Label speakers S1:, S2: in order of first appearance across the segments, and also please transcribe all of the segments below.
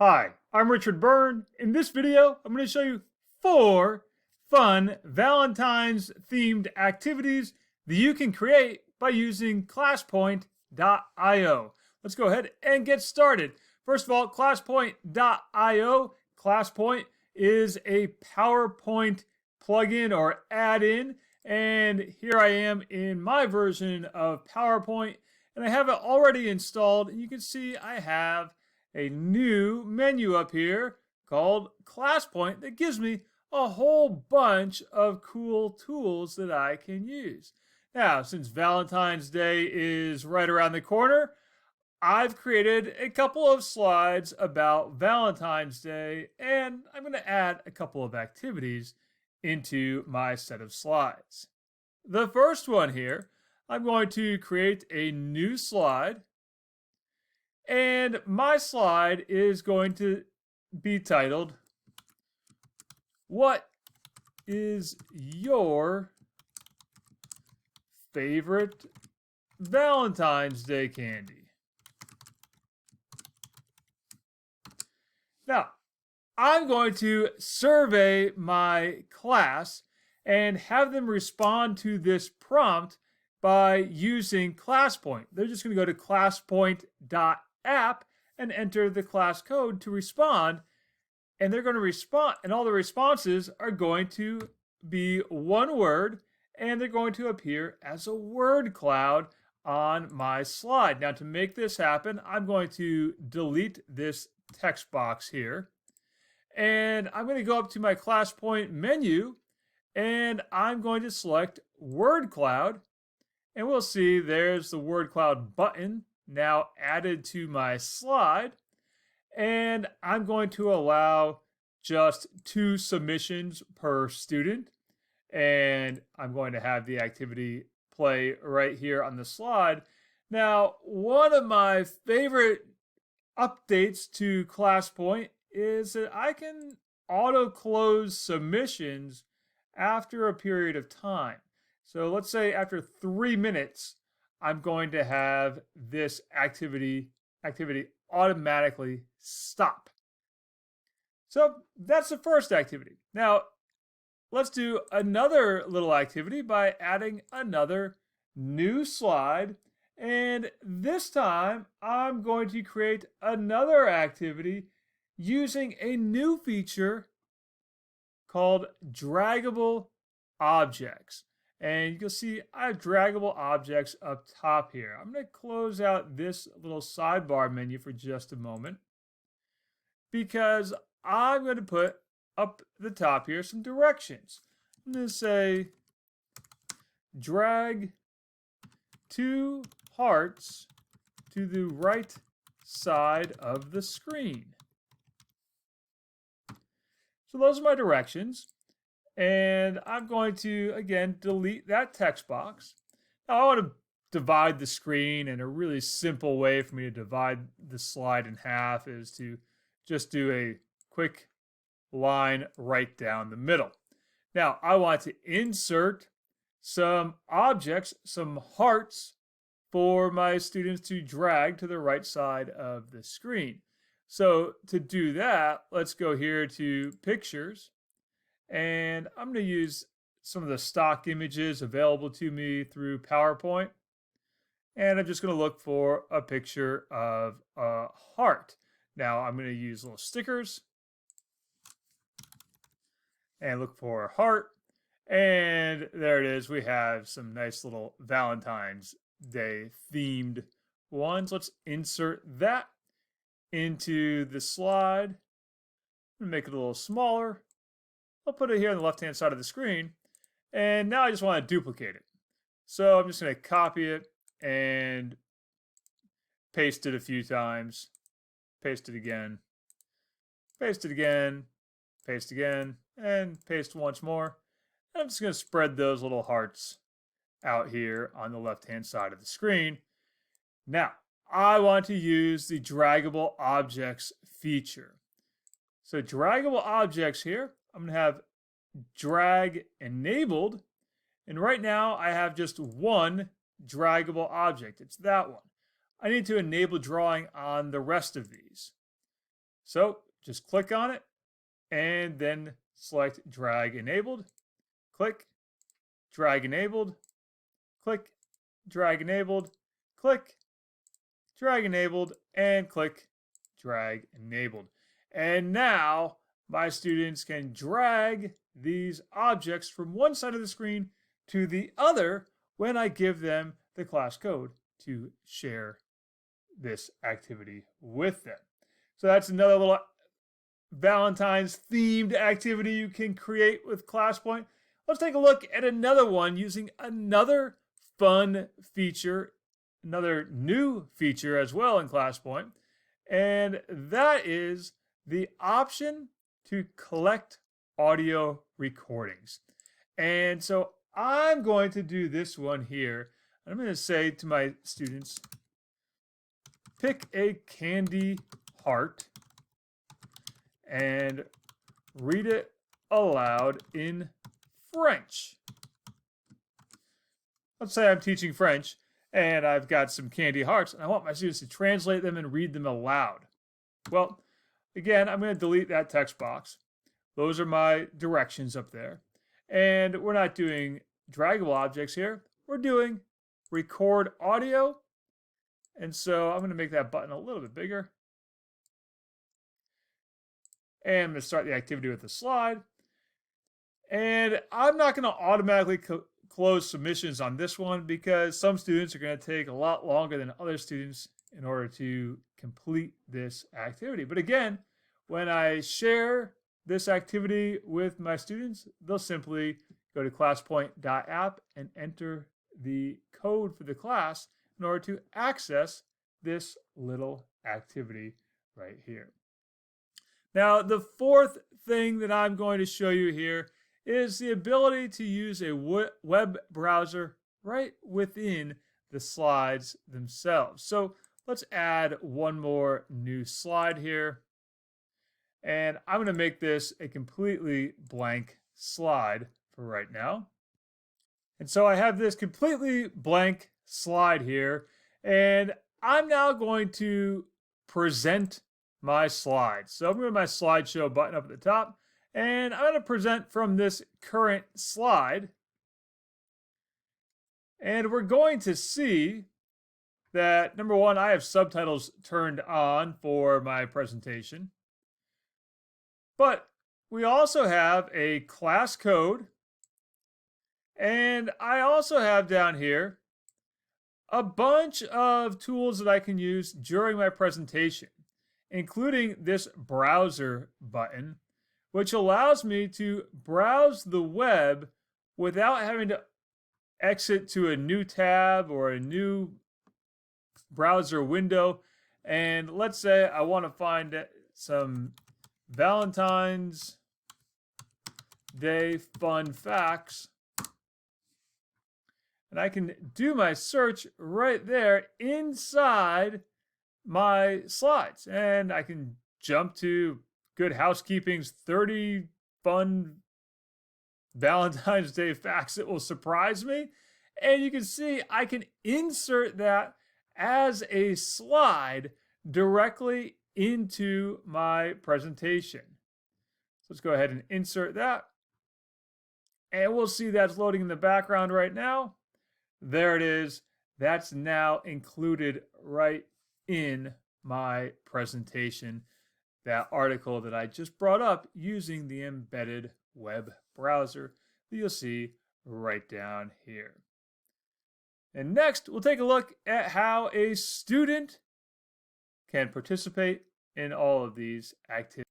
S1: Hi, I'm Richard Byrne. In this video, I'm going to show you 4 fun Valentine's themed activities that you can create by using ClassPoint.io. Let's go ahead and get started. First of all, ClassPoint.io. ClassPoint is a PowerPoint plugin or add-in, and here I am in my version of PowerPoint, and I have it already installed. And you can see I have a new menu up here called ClassPoint that gives me a whole bunch of cool tools that I can use. Now, since Valentine's Day is right around the corner, I've created a couple of slides about Valentine's Day, and I'm going to add a couple of activities into my set of slides. The first one here, I'm going to create a new slide, and my slide is going to be titled, "What is your favorite Valentine's Day candy?" Now, I'm going to survey my class and have them respond to this prompt by using ClassPoint. They're just going to go to classpoint.app and enter the class code to respond, and they're going to respond, and all the responses are going to be one word, and they're going to appear as a word cloud on my slide. Now, to make this happen, I'm going to delete this text box here, and I'm going to go up to my ClassPoint menu, and I'm going to select word cloud, and we'll see there's the word cloud button now added to my slide, and I'm going to allow just 2 submissions per student, and I'm going to have the activity play right here on the slide. Now, one of my favorite updates to ClassPoint is that I can auto close submissions after a period of time. So let's say after 3 minutes, I'm going to have this activity automatically stop. So that's the first activity. Now, let's do another little activity by adding another new slide. And this time, I'm going to create another activity using a new feature called draggable objects. And you can see I have draggable objects up top here. I'm going to close out this little sidebar menu for just a moment, because I'm going to put up the top here some directions. I'm going to say drag 2 hearts to the right side of the screen. So those are my directions. And I'm going to, again, delete that text box. Now, I want to divide the screen, and a really simple way for me to divide the slide in half is to just do a quick line right down the middle. Now, I want to insert some objects, some hearts, for my students to drag to the right side of the screen. So to do that, let's go here to Pictures. And I'm going to use some of the stock images available to me through PowerPoint. And I'm just going to look for a picture of a heart. Now I'm going to use little stickers and look for a heart. And there it is. We have some nice little Valentine's Day themed ones. Let's insert that into the slide. I'm going to make it a little smaller. I'll put it here on the left-hand side of the screen, and now I just want to duplicate it. So I'm just going to copy it and paste it a few times, paste it again, paste it again, paste again, and paste once more. And I'm just going to spread those little hearts out here on the left-hand side of the screen. Now, I want to use the draggable objects feature. So draggable objects here, I'm going to have drag enabled, and right now I have just one draggable object. It's that one. I need to enable drawing on the rest of these. So just click on it and then select drag enabled, click, drag enabled, click, drag enabled, click, drag enabled, and click, drag enabled. And now my students can drag these objects from one side of the screen to the other when I give them the class code to share this activity with them. So that's another little Valentine's themed activity you can create with ClassPoint. Let's take a look at another one using another fun feature, another new feature as well in ClassPoint, and that is the option to collect audio recordings. And so I'm going to do this one here. I'm going to say to my students, pick a candy heart and read it aloud in French. Let's say I'm teaching French and I've got some candy hearts and I want my students to translate them and read them aloud. Well, again, I'm going to delete that text box. Those are my directions up there. And we're not doing draggable objects here. We're doing record audio. And so I'm going to make that button a little bit bigger. And I'm going to start the activity with a slide. And I'm not going to automatically close submissions on this one because some students are going to take a lot longer than other students in order to complete this activity. But again, when I share this activity with my students, they'll simply go to classpoint.app and enter the code for the class in order to access this little activity right here. Now, the fourth thing that I'm going to show you here is the ability to use a web browser right within the slides themselves. So let's add one more new slide here. And I'm going to make this a completely blank slide for right now. And so I have this completely blank slide here, and I'm now going to present my slides. So I'm going to my slideshow button up at the top, and I'm going to present from this current slide. And we're going to see that, number one, I have subtitles turned on for my presentation. But we also have a class code, and I also have down here a bunch of tools that I can use during my presentation, including this browser button, which allows me to browse the web without having to exit to a new tab or a new browser window. And let's say I want to find some Valentine's Day fun facts. And I can do my search right there inside my slides. And I can jump to Good Housekeeping's 30 fun Valentine's Day facts that will surprise me. And you can see I can insert that as a slide directly into my presentation. So let's go ahead and insert that. And we'll see that's loading in the background right now. There it is. That's now included right in my presentation, that article that I just brought up using the embedded web browser that you'll see right down here. And next, we'll take a look at how a student can participate in all of these activities.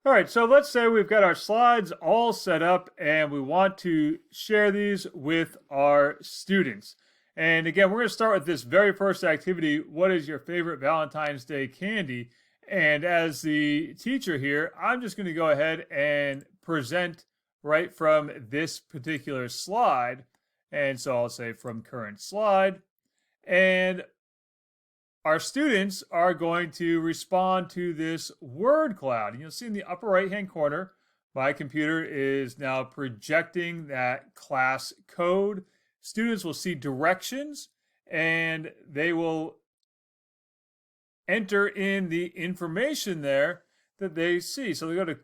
S1: All right, so let's say we've got our slides all set up and we want to share these with our students. And again, we're going to start with this very first activity. What is your favorite Valentine's Day candy? And as the teacher here, I'm just going to go ahead and present right from this particular slide. And so I'll say from current slide. And our students are going to respond to this word cloud. And you'll see in the upper right-hand corner, my computer is now projecting that class code. Students will see directions and they will enter in the information there that they see. So they go to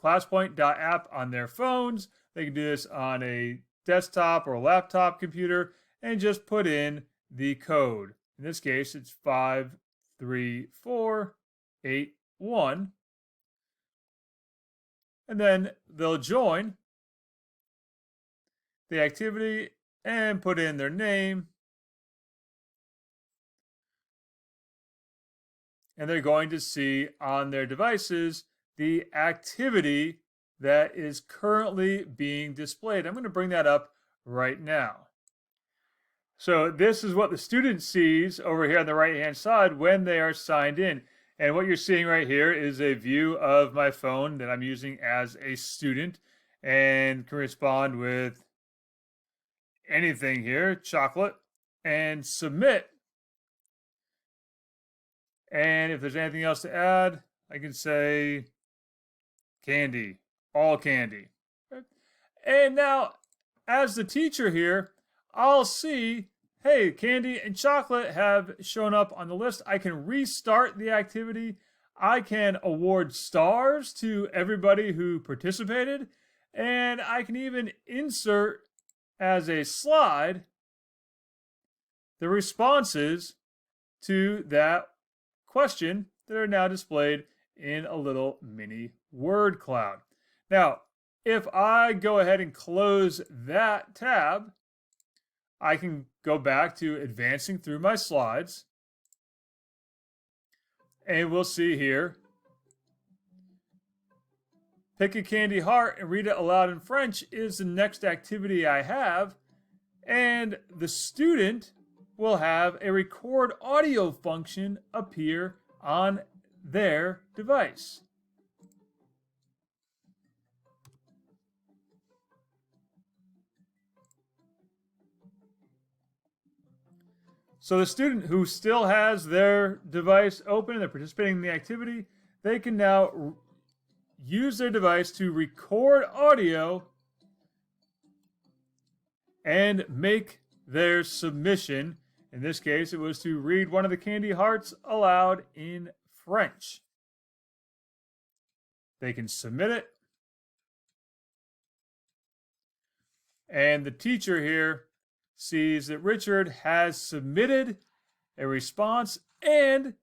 S1: ClassPoint.app on their phones. They can do this on a desktop or a laptop computer and just put in the code. In this case, it's 53481. And then they'll join the activity and put in their name. And they're going to see on their devices the activity that is currently being displayed. I'm going to bring that up right now. So this is what the student sees over here on the right-hand side when they are signed in. And what you're seeing right here is a view of my phone that I'm using as a student and can respond with anything here, chocolate, and submit. And if there's anything else to add, I can say candy, all candy. And now, as the teacher here, I'll see, hey, candy and chocolate have shown up on the list. I can restart the activity. I can award stars to everybody who participated. And I can even insert as a slide the responses to that question that are now displayed in a little mini word cloud. Now, if I go ahead and close that tab, I can go back to advancing through my slides. And we'll see here, pick a candy heart and read it aloud in French is the next activity I have. And the student will have a record audio function appear on their device. So the student who still has their device open and they're participating in the activity, they can now use their device to record audio and make their submission. In this case, it was to read one of the candy hearts aloud in French. They can submit it. And the teacher here sees that Richard has submitted a response, and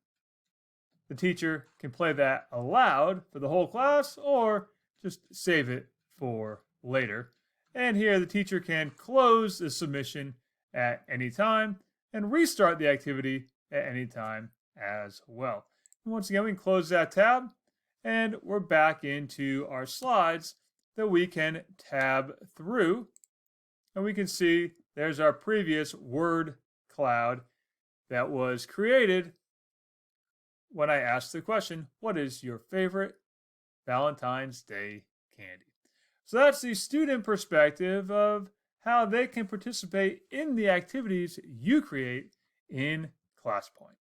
S1: the teacher can play that aloud for the whole class or just save it for later. And here the teacher can close the submission at any time and restart the activity at any time as well. And once again, we can close that tab and we're back into our slides that we can tab through. And we can see there's our previous word cloud that was created when I asked the question, what is your favorite Valentine's Day candy? So that's the student perspective of how they can participate in the activities you create in ClassPoint.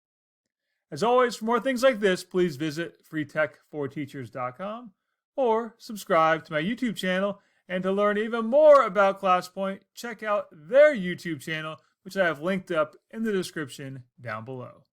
S1: As always, for more things like this, please visit freetech4teachers.com or subscribe to my YouTube channel. And to learn even more about ClassPoint, check out their YouTube channel, which I have linked up in the description down below.